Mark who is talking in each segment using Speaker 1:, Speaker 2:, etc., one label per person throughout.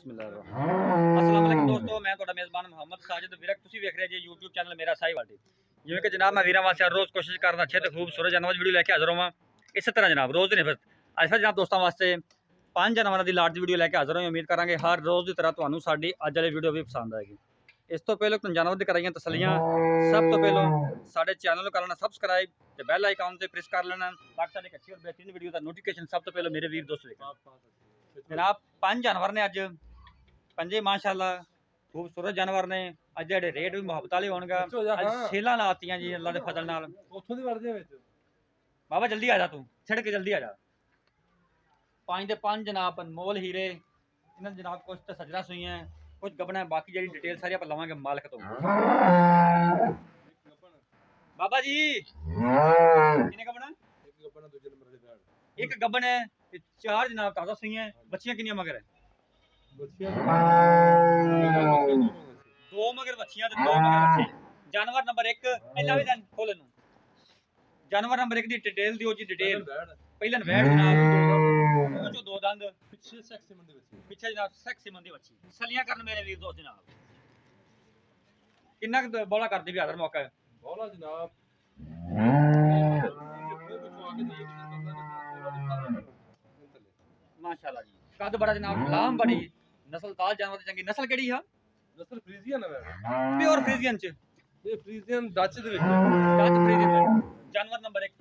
Speaker 1: ਬਿਸਮਿਲ੍ਲਾਹਿਰ ਅਸਲਾਮ ਵਾਲੇਕੁਮ ਦੋਸਤੋ, ਮੈਂ ਤੁਹਾਡਾ ਮੇਜ਼ਬਾਨ ਮੁਹੰਮਦ ਸਾजिद ਵਿਰਕ। ਤੁਸੀਂ ਵੇਖ ਰਹੇ ਜੀ YouTube ਚੈਨਲ ਮੇਰਾ ਸਾਹੀਵਾਲ ਟੀ। ਜਿਵੇਂ ਕਿ ਜਨਾਬ ਮੈਂ ਵੀਰਾਂ ਵਾਸਤੇ ਰੋਜ਼ ਕੋਸ਼ਿਸ਼ ਕਰਦਾ ਅੱਛੇ ਤੇ ਖੂਬਸੂਰਤ ਜਾਨਵਰ ਵੀਡੀਓ ਲੈ ਕੇ ਹਾਜ਼ਰ ਹੋਵਾਂ। ਇਸੇ ਤਰ੍ਹਾਂ ਜਨਾਬ ਰੋਜ਼ ਦੇ ਫਿਰ ਅੱਜ ਫਿਰ ਜਨਾਬ ਦੋਸਤਾਂ ਵਾਸਤੇ 5 ਜਾਨਵਰਾਂ ਦੀ ਲਾਟ ਦੀ ਵੀਡੀਓ ਲੈ ਕੇ ਹਾਜ਼ਰ ਹੋਏ। ਉਮੀਦ ਕਰਾਂਗੇ ਹਰ ਰੋਜ਼ ਦੀ ਤਰ੍ਹਾਂ ਤੁਹਾਨੂੰ ਸਾਡੀ ਅੱਜ ਵਾਲੀ ਵੀਡੀਓ ਵੀ ਪਸੰਦ ਆਏਗੀ। ਇਸ ਤੋਂ ਪਹਿਲਾਂ ਤੁਹਾਨੂੰ ਜਾਨਵਰ ਦੀ ਕਰਾਈਆਂ ਤਸੱਲੀਆਂ ਸਭ ਤੋਂ ਪਹਿਲਾਂ ਸਾਡੇ ਚੈਨਲ ਨੂੰ ਕਰ ਲੈਣਾ ਸਬਸਕ੍ਰਾਈਬ ਤੇ ਬੈਲ ਆਈਕਨ ਤੇ ਪ੍ਰੈਸ ਕਰ ਲੈਣਾ ਤਾਂ ਕਿ ਸਾਡੀ ਅੱਛੀ ਔਰ ਬਿਹਤਰੀਨ ਵੀਡੀਓ ਦਾ ਨੋਟੀਫਿਕੇਸ਼ਨ ਸਭ ਤੋਂ ਪਹਿਲਾਂ ਮੇਰੇ ਵੀਰ ਦੋਸਤ ਵੇਖਣ। जनाब 5 जानवर ने अज पंजे माशाअल्लाह खूबसूरत जानवर ने अज जेडे रेट भी मुहब्बत वाले होणगा। अज सेलां लातियां जी अल्लाह दे फजल नाल।
Speaker 2: ਉੱਥੋਂ ਦੀ ਵਰਦੇ ਵਿੱਚ
Speaker 1: बाबा जल्दी आ जा तू छिड़ के जल्दी आ जा। 5 दे 5 जनाब अनमोल हीरे इन्हां दे जनाब कुछ तो सजरा सुई हैं कुछ गबना है बाकी जेडी डिटेल सारी आप लवांगे मालिक तो। बाबा जी कितने गबना
Speaker 2: ਇੱਕ ਗੱਪਣਾ ਦੂਜੇ ਨੰਬਰ ਦੇ ਬੈਠ
Speaker 1: एक गबन है ते 4 जनाब ताजा सुई हैं बच्चियां कितनियां मगर है
Speaker 2: ਬੱਚਿਆਂ
Speaker 1: दो मगर बच्चियां ते दो मगर बच्चे। जानवर नंबर 1 पहला भी दन खोल नु जानवर नंबर 1 दी डिटेल दियो जी डिटेल पहलन वैड जनाब वो जो दो दंद
Speaker 2: ਪਿੱਛੇ ਸੈਕਸ ਮੰਦੇ ਬੱਚੇ
Speaker 1: पीछे जनाब सेक्सी मंदी बच्ची सलियां करन मेरे वीर दोस्त जनाब किन्ना बौला कर दी भी हादर मौका है
Speaker 2: ਬੋਲਾ ਜਨਾਬ
Speaker 1: माशाल्लाह जी कद बड़ा जनाब लाम बड़ी नस्ल ताज जानवर दी चंगी नस्ल केड़ी है
Speaker 2: ਨਸਲ ਫਰੀਜ਼ੀਅਨ ਹੈ
Speaker 1: प्योर फ्रीजियन च
Speaker 2: ਇਹ ਫਰੀਜ਼ੀਅਨ ਡੱਚ ਦੇ ਵਿੱਚ
Speaker 1: डच फ्रीजियन जानवर नंबर 1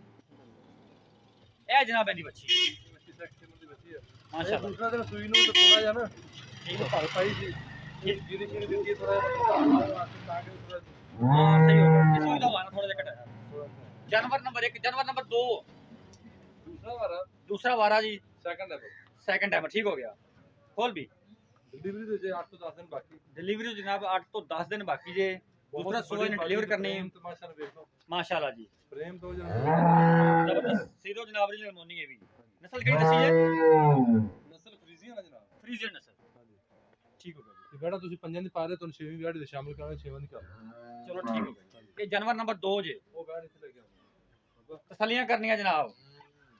Speaker 1: ए जनाब दी बच्ची
Speaker 2: ਬੱਚੀ ਸੈਕਸ ਮੰਦੀ ਬੱਚੀ ਹੈ
Speaker 1: माशाल्लाह
Speaker 2: ਦੂਸਰਾ ਦਿਨ ਸੂਈ ਨੂੰ ਤੇ ਥੋੜਾ ਜਿਹਾ ਨਾ ਇਹ ਭਰ ਪਾਈ ਸੀ ਜਿਹਦੀ ਜਿਹਦੀ ਦਿੱਤੀ ਥੋੜਾ ਜਿਹਾ ਤਾਂ ਕਿ ਥੋੜਾ
Speaker 1: हां सही हो गया इसमें तो वाला थोड़ा जकट है जानवर नंबर 1 जानवर नंबर 2
Speaker 2: ਦੂਸਰਾ ਵਾਰਾ
Speaker 1: दूसरा वारा जी
Speaker 2: ਸੈਕੰਡ ਹੈ
Speaker 1: सेकंड टाइमर ठीक हो गया खोल भी
Speaker 2: ਡਿਲੀਵਰੀ ਦੇ ਜੇ 8 ਤੋਂ 10 ਦਿਨ ਬਾਕੀ
Speaker 1: डिलीवरी जनाब 8 तो 10 दिन बाकी जे दूसरा सुबह ने डिलीवर करनी है
Speaker 2: ਮਾਸ਼ਾਅੱਲਾ ਵੇਖ ਲਓ
Speaker 1: माशाल्लाह जी
Speaker 2: ਪ੍ਰੇਮ ਤੋਂ
Speaker 1: जबरदस्त सीरो जनाब ओरिजिनल मोनी है भी नस्ल केड़ी दसी है
Speaker 2: ਨਸਲ ਫਰੀਜ਼ੀਅਨ ਹੈ ਜਨਾਬ
Speaker 1: फ्रीजियन नस्ल ठीक हो गया
Speaker 2: ਤੇ ਬੇੜਾ ਤੁਸੀਂ ਪੰਜਾਂ ਦੀ ਪਾ ਰਹੇ ਤੁਹਾਨੂੰ 6ਵੀਂ ਵਿਆਹ ਦੇ ਸ਼ਾਮਿਲ ਕਰਾਂਗੇ 6ਵਾਂ ਦੀ ਕਰ
Speaker 1: चलो ठीक हो गया ये जानवर नंबर 2 जे
Speaker 2: ਉਹ ਬੈਠ ਇੱਥੇ ਲੈ ਕੇ ਆਉਂਦੇ
Speaker 1: तसलियां करनियां जनाब।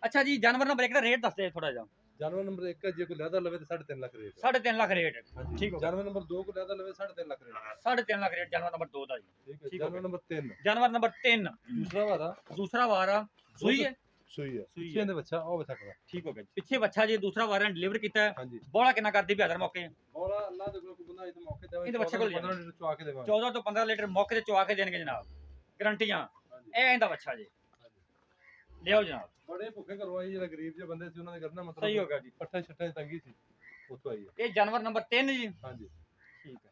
Speaker 1: अच्छा जी जानवर नंबर 1 ਦਾ ਰੇਟ ਦੱਸ ਦੇ ਥੋੜਾ ਜਿਹਾ
Speaker 2: ਜਾਨਵਰ ਨੰਬਰ 1 ਜੇ ਕੋਈ ਲੈਦਾ ਲਵੇ ਤੇ 3.5 ਲੱਖ ਰੇਟ
Speaker 1: 3.5 ਲੱਖ ਰੇਟ ਠੀਕ ਹੋ ਗਿਆ
Speaker 2: ਜਾਨਵਰ ਨੰਬਰ 2 ਕੋ ਲੈਦਾ ਲਵੇ 3.5 ਲੱਖ ਰੇਟ
Speaker 1: 3.5 ਲੱਖ ਰੇਟ जानवर नंबर 2 ਦਾ ਜੀ
Speaker 2: ਠੀਕ ਹੈ
Speaker 1: ਠੀਕ ਹੋ
Speaker 2: ਜਾਨਵਰ ਨੰਬਰ 3
Speaker 1: जानवर नंबर 3
Speaker 2: ਦੂਸਰਾ ਵਾਰਾ
Speaker 1: दूसरा वारा सुई है
Speaker 2: ਸੂਈ ਹੈ
Speaker 1: ਸੂਈ
Speaker 2: ਪਿੱਛੇ ਦੇ ਬੱਚਾ ਉਹ ਬੱਚਾ ਕਰਾ
Speaker 1: ठीक हो गया ਪਿੱਛੇ ਬੱਚਾ ਜੀ ਦੂਸਰਾ ਵਾਰਾ ਡਿਲੀਵਰ ਕੀਤਾ ਹੈ
Speaker 2: ਹਾਂਜੀ
Speaker 1: ਬੋਲਾ ਕਿੰਨਾ ਕਰਦੀ ਵੀ ਹਾਜ਼ਰ ਮੌਕੇ
Speaker 2: ਔਰ ਅੱਲਾਹ ਦੇ ਕੋਲ ਕੋਈ ਬੰਦਾ ਇਹ ਮੌਕੇ ਤੇ
Speaker 1: ਇਹਦੇ ਬੱਚੇ ਕੋਲ
Speaker 2: 15 ਲੀਟਰ ਚਵਾ ਕੇ ਦੇਵਾਂਗੇ
Speaker 1: 14 ਤੋਂ 15 ਲੀਟਰ ਮੌਕੇ ਤੇ ਚਵਾ ਕੇ ਦੇਣਗੇ ਜਨਾਬ ਗਰੰਟੀਆਂ ਇਹ ਇਹਦਾ ਬੱਚਾ ਜੀ ਲਿਓ ਜਨਾਬ
Speaker 2: ਬੜੇ ਭੁੱਖੇ ਕਰਵਾਈ ਜਿਹੜਾ ਗਰੀਬ ਜਿਹੇ ਬੰਦੇ ਸੀ ਉਹਨਾਂ ਦੇ ਕਰਨਾ ਮਤਲਬ
Speaker 1: ਸਹੀ ਹੋ ਗਿਆ ਜੀ
Speaker 2: ਪੱਠਾ ਛੱਟਾ ਤੰਗੀ ਸੀ ਉੱਥੋਂ ਆਈ ਹੈ
Speaker 1: ਇਹ जानवर नंबर 3 ਜੀ
Speaker 2: ਹਾਂਜੀ
Speaker 1: ਠੀਕ ਹੈ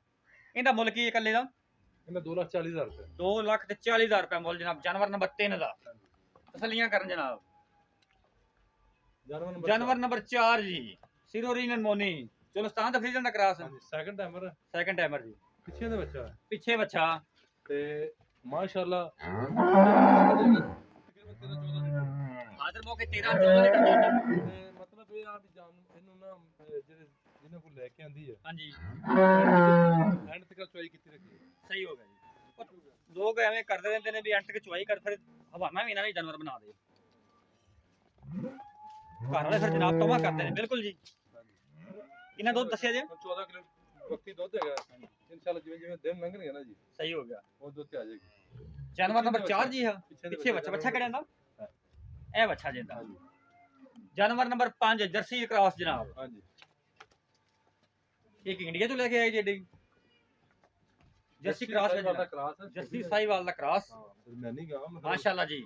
Speaker 1: ਇਹਦਾ ਮੁੱਲ ਕੀ ਹੈ ਇਕੱਲੇ ਦਾ
Speaker 2: ਇਹਨਾਂ 2,40,000 ਰੁਪਏ
Speaker 1: 2,40,000 ਰੁਪਏ ਮੁੱਲ ਜਨਾਬ जानवर नंबर 3 ਦਾ ਤਸਲੀਆਂ ਕਰਨ ਜਨਾਬ। जानवर नंबर 4 जी सिरो रीनन मोनी चोलस्तान ਦਾ ਫਰੀਜ਼ਨ ਦਾ ਕਰਾਸ
Speaker 2: ਹਾਂਜੀ ਸੈਕੰਡ ਟਾਈਮਰ
Speaker 1: ਸੈਕੰਡ ਟਾਈਮਰ ਜੀ
Speaker 2: ਪਿੱਛੇ ਦੇ ਬੱਚਾ
Speaker 1: ਪਿੱਛੇ ਬੱਚਾ
Speaker 2: ਤੇ ਮਾਸ਼ਾਅੱਲਾ
Speaker 1: ਹਾਜ਼ਰ ਮੌਕੇ 13-14 ਲੀਟਰ ਦੁੱਧ
Speaker 2: ਤੇ ਮਤਲਬ ਇਹ ਆ ਵੀ ਜਾਨ ਇਹਨੂੰ ਨਾ ਜਿਹੜੇ ਜਿਹਨਾਂ ਕੋਲ ਲੈ ਕੇ ਆਂਦੀ ਹੈ
Speaker 1: ਹਾਂਜੀ
Speaker 2: ਐਂਡ ਤੱਕ ਚੁਆਈ ਕੀਤੀ ਰੱਖੀ
Speaker 1: ਸਹੀ ਹੋ ਗਿਆ ਜੀ। ਪਰ ਲੋਕ ਐਵੇਂ ਕਰਦੇ ਰਹਿੰਦੇ ਨੇ ਵੀ ਐਂਟ ਕੇ ਚੁਆਈ ਕਰ ਫਿਰ ਹਵਾਨਾ ਵੀ ਇਹਨਾਂ ਨੇ ਜਾਨਵਰ ਬਣਾ ਦੇ ਘਰ ਵਾਲੇ ਫਿਰ ਜਨਾਬ ਤੋਮਾ ਕਰਦੇ ਨੇ ਬਿਲਕੁਲ ਜੀ। ਕਿੰਨਾ ਦੁੱਧ ਦੱਸਿਆ ਜੇ
Speaker 2: 14 ਕਿਲੋ ਬੱਕਰੀ ਦੁੱਧ ਹੈਗਾ ਇਨਸ਼ਾਅੱਲਾ ਜਿਵੇਂ ਜਿਵੇਂ ਦਿਨ ਲੰਘਣਗੇ ਨਾ ਜੀ
Speaker 1: ਸਹੀ ਹੋ ਗਿਆ
Speaker 2: ਉਹ ਦੁੱਧ ਤੇ ਆ ਜਾਏਗੀ।
Speaker 1: जानवर नंबर 4 जी है ਪਿੱਛੇ ਬੱਚਾ ਬੱਚਾ ਕਿਹੜਾ ਹੁੰਦਾ ਇਹ ਬੱਚਾ ਜਿੰਦਾ जानवर नंबर 5 ਜਰਸੀ ਕ੍ਰਾਸ ਜਨਾਬ
Speaker 2: ਹਾਂਜੀ
Speaker 1: ਇੱਕ ਇੰਡੀਆ ਤੋਂ ਲੈ ਕੇ ਆਏ ਜਿਹੜੀ ਜਰਸੀ ਕ੍ਰਾਸ
Speaker 2: ਦਾ ਕ੍ਰਾਸ ਹੈ
Speaker 1: जर्सी साहिवाल दा क्रॉस
Speaker 2: ਮੈਂ ਨਹੀਂ ਗਾ ਮਤਲਬ
Speaker 1: माशाल्लाह जी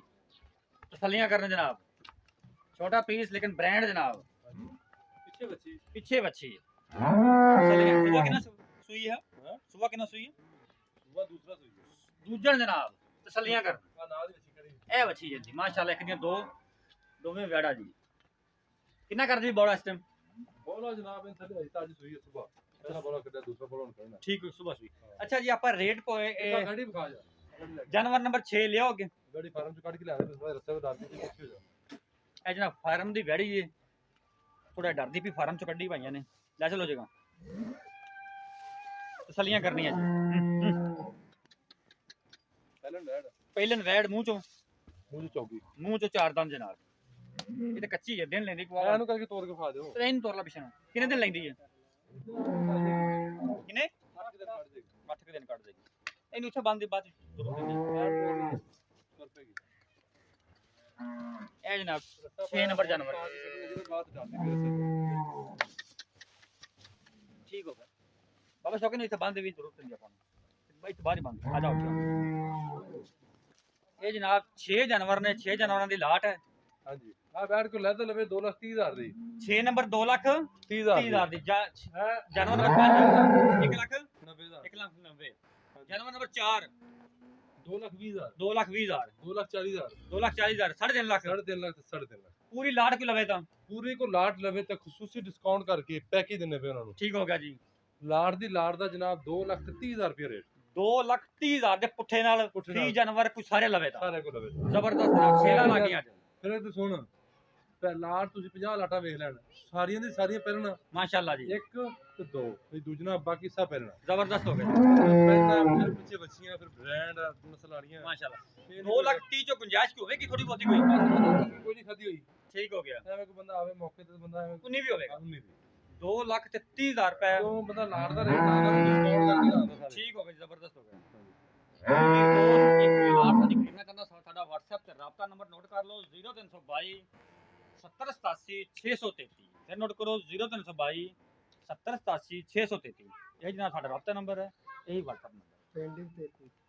Speaker 1: तसल्लियां करने जनाब छोटा पीस लेकिन ब्रांड जनाब
Speaker 2: ਪਿੱਛੇ ਬੱਚੀ
Speaker 1: पीछे बच्ची तसल्लियां सुबह कितना सुई है सुबह कितना सुई है
Speaker 2: ਉਹ ਦੂਸਰਾ ਸੂਈ
Speaker 1: दूजन जनाब तसल्लियां कर
Speaker 2: ਆ ਨਾਲ ਦੀ ਬੱਚੀ ਕਰੀ
Speaker 1: ए बच्ची जी माशाल्लाह एक ਦੀਆਂ ਦੋ ਦੋਵੇਂ ਵੈੜਾ ਜੀ ਕਿੰਨਾ ਕਰਦੀ ਬੋਲਾ ਇਸ ਟਾਈਮ
Speaker 2: ਬੋਲਾ ਜਨਾਬ ਇਹ ਥੱਲੇ ਆਈ ਤਾਂ ਅੱਜ ਸੂਈ ਸਵੇਰ ਪਹਿਲਾ ਬੋਲਾ ਕੱਢਿਆ ਦੂਸਰਾ ਬੋਲਾ ਕਰਨਾ
Speaker 1: ਠੀਕ ਹੈ ਸੁਬह ਸੁਈ ਅੱਛਾ ਜੀ ਆਪਾਂ ਰੇਟ ਪੋਏ
Speaker 2: ਗਾੜੀ ਵਿਖਾ ਜਾ
Speaker 1: जानवर नंबर 6 ਲਿਆਓ ਅੱਗੇ
Speaker 2: ਗਾੜੀ ਫਾਰਮ ਚ ਕੱਢ ਕੇ ਲਿਆ ਦੇ ਰਸਤੇ ਵਿੱਚ ਡਾਲ ਦਿੱਤੀ ਪਿੱਛੇ ਹੋ ਜਾ
Speaker 1: ਇਹ ਜਨਾਬ ਫਾਰਮ ਦੀ ਵੈੜੀ ਜੀ ਥੋੜਾ ਡਰਦੀ ਵੀ ਫਾਰਮ ਚੋਂ ਕੱਢੀ ਪਾਈਆਂ ਨੇ ਲੈ ਚਲੋ ਜਗਾ ਤਸੱਲੀਆਂ ਕਰਨੀਆਂ ਜੀ ਪਹਿਲਨ ਵੈੜ ਮੂੰਹ ਚੋਂ
Speaker 2: ਚੌਕੀ
Speaker 1: ਮੂੰਹ ਚੋਂ ਚਾਰ ਦੰਦ ਜਨਾਬ ਇਹ ਤਾਂ ਕੱਚੀ ਹੈ ਦਿਨ ਲੈਂਦੀ
Speaker 2: ਇਹਨੂੰ ਕਰਕੇ ਤੋੜ ਕੇ ਖਾ ਦਿਓ
Speaker 1: ਇਹਨੂੰ ਤੋਰ ਲਾ ਪਿਛਣਾ ਕਿੰਨੇ ਦਿਨ ਲੈਂਦੀ ਹੈ ਕਿਨੇ
Speaker 2: 8 ਦਿਨ ਕੱਢ ਦੇਗੀ
Speaker 1: 8 ਦਿਨ ਕੱਢ ਦੇਗੀ ਇਹਨੂੰ ਇੱਥੇ ਬੰਦ ਦੇ ਬਾਅਦ ਦੁੱਧ ਦਿੰਦੀ
Speaker 2: ਕਰ ਪਏਗੀ
Speaker 1: ਇਹ ਜਨਾਬ 6 ਨੰਬਰ ਜਾਨਵਰ
Speaker 2: ਜਿਹਦੇ ਬਾਅਦ ਜਾਂਦੀ ਮੇਰੇ ਸੇ
Speaker 1: ਠੀਕ ਹੋ ਗਿਆ ਬਾਬਾ ਸ਼ੌਕ ਨਹੀਂ ਇੱਥੇ ਬੰਦ ਵੀ ਜ਼ਰੂਰਤ ਨਹੀਂ ਆਪਾਂ ਨੂੰ ਬਾਈ ਇੱਥੇ ਬਾਹਰ ਹੀ ਬੰਦ ਆ ਜਾਓ ਇਹ ਜਨਾਬ 6 ਜਾਨਵਰ ਨੇ 6 ਜਾਨਵਰਾਂ ਦੀ ਲਾਟ ਹੈ
Speaker 2: ਹਾਂਜੀ ਆ ਬੈਠ ਕੇ ਲੈ ਤਾਂ ਲਵੇ 2,30,000 ਦੀ
Speaker 1: 6 ਨੰਬਰ 2,30,000 ਦੀ
Speaker 2: ਹੈ
Speaker 1: ਜਾਨਵਰ ਨੰਬਰ 5
Speaker 2: 90,000
Speaker 1: 1 ਲੱਖ 90 ਜਾਨਵਰ ਨੰਬਰ 4
Speaker 2: 2,20,000
Speaker 1: 2,20,000
Speaker 2: 2,40,000
Speaker 1: 2,40,000 3.5 ਲੱਖ
Speaker 2: 3.5 ਲੱਖ 3.5 ਲੱਖ
Speaker 1: ਪੂਰੀ ਲਾਟ ਕਿਉਂ ਲਵੇ ਤਾਂ
Speaker 2: ਪੂਰੀ ਕੋ ਲਾਟ ਲਵੇ ਤਾਂ ਖਸੂਸੀ ਡਿਸਕਾਊਂਟ ਕਰਕੇ ਪੈਕੇਜ ਦਿੰਨੇ ਪਏ ਉਹਨਾਂ ਨੂੰ
Speaker 1: ਠੀਕ ਹੋ ਗਿਆ ਜੀ
Speaker 2: ਲਾਟ ਦੀ ਲਾਟ ਦਾ ਜਨਾਬ 2,30,000 ਰੁਪਏ ਰੇਟ
Speaker 1: 2,30,000 ਦੇ ਪੁੱਠੇ ਨਾਲ
Speaker 2: ਪੁੱਠੇ
Speaker 1: 30
Speaker 2: ਨਾਲ।
Speaker 1: ਜਾਨਵਰ ਕੋਈ ਸਾਰੇ ਲਵੇ ਤਾਂ
Speaker 2: ਸਾਰੇ ਕੋ ਲਵੇ
Speaker 1: ਜ਼ਬਰਦਸਤ ਜਨਾਬ ਸੇਲਾਂ ਲੱਗੀਆਂ ਅੱਜ
Speaker 2: ਫਿਰ ਇਹ ਤੂੰ ਸੁਣ ਲਾਟ ਤੁਸੀਂ 50 ਲਾਟਾਂ ਵੇਖ ਲੈਣ ਸਾਰੀਆਂ ਦੀ ਸਾਰੀਆਂ ਪਹਿਲਣਾ
Speaker 1: ਮਾਸ਼ਾਅੱਲਾ ਜੀ
Speaker 2: ਇੱਕ ਤੇ ਦੋ ਤੇ ਦੂਜਣਾ ਬਾਕੀ ਸਭ ਪਹਿਲਣਾ
Speaker 1: ਜ਼ਬਰਦਸਤ ਹੋ ਗਿਆ
Speaker 2: ਪਹਿਲਾਂ ਫਿਰ ਪਿੱਛੇ ਬੱਚੀਆਂ ਫਿਰ ਬ੍ਰਾਂਡ ਨਸਲ ਵਾਲੀਆਂ
Speaker 1: ਮਾਸ਼ਾਅੱਲਾ 2,30,000 ਚੋਂ ਗੁੰਜਾਇਸ਼ ਕੀ ਹੋਵੇਗੀ ਥੋੜੀ ਬਹੁਤੀ ਕੋਈ
Speaker 2: ਕੋਈ ਨਹੀਂ ਖਾਦੀ ਹੋਈ
Speaker 1: ਠੀਕ ਹੋ ਗਿਆ
Speaker 2: ਐਵੇਂ ਕੋਈ ਬੰਦਾ ਆਵੇ ਮੌਕੇ ਤੇ ਬੰਦਾ ਐਵੇਂ
Speaker 1: ਉਨੀ ਵੀ ਹੋਵੇਗਾ
Speaker 2: ਨਹੀਂ ਦੀ
Speaker 1: 2,30,000 ਰੁਪਏ
Speaker 2: ਉਹ ਬੰਦਾ ਲਾਟ ਦਾ ਰੇਟ ਲਾਉਂਦਾ ਡਿਸਕਾਊਂਟ ਕਰਕੇ ਲਾਉਂਦਾ ਸਾਰੇ
Speaker 1: ਠੀਕ ਹੋ ਗਿਆ ਜੀ, ਜ਼ਬਰਦਸਤ ਹੋ ਗਿਆ ਇਹ ਦੋਸਤ ਇੱਕ ਵੀ ਲਾਟ ਸਾਡੀ ਖਰੀਦਣਾ ਚਾਹੁੰਦਾ ਸਾਡਾ WhatsApp ਤੇ ਰਾਬਤਾ ਨੰਬਰ ਨੋਟ ਕਰ ਲਓ 0322 7087 633 ਫਿਰ ਨੋਟ ਕਰੋ 0322 7087 633 ਇਹ ਜਨਾਬ ਸਾਡਾ ਰਾਬਤਾ ਨੰਬਰ ਹੈ ਇਹੀ WhatsApp ਨੰਬਰ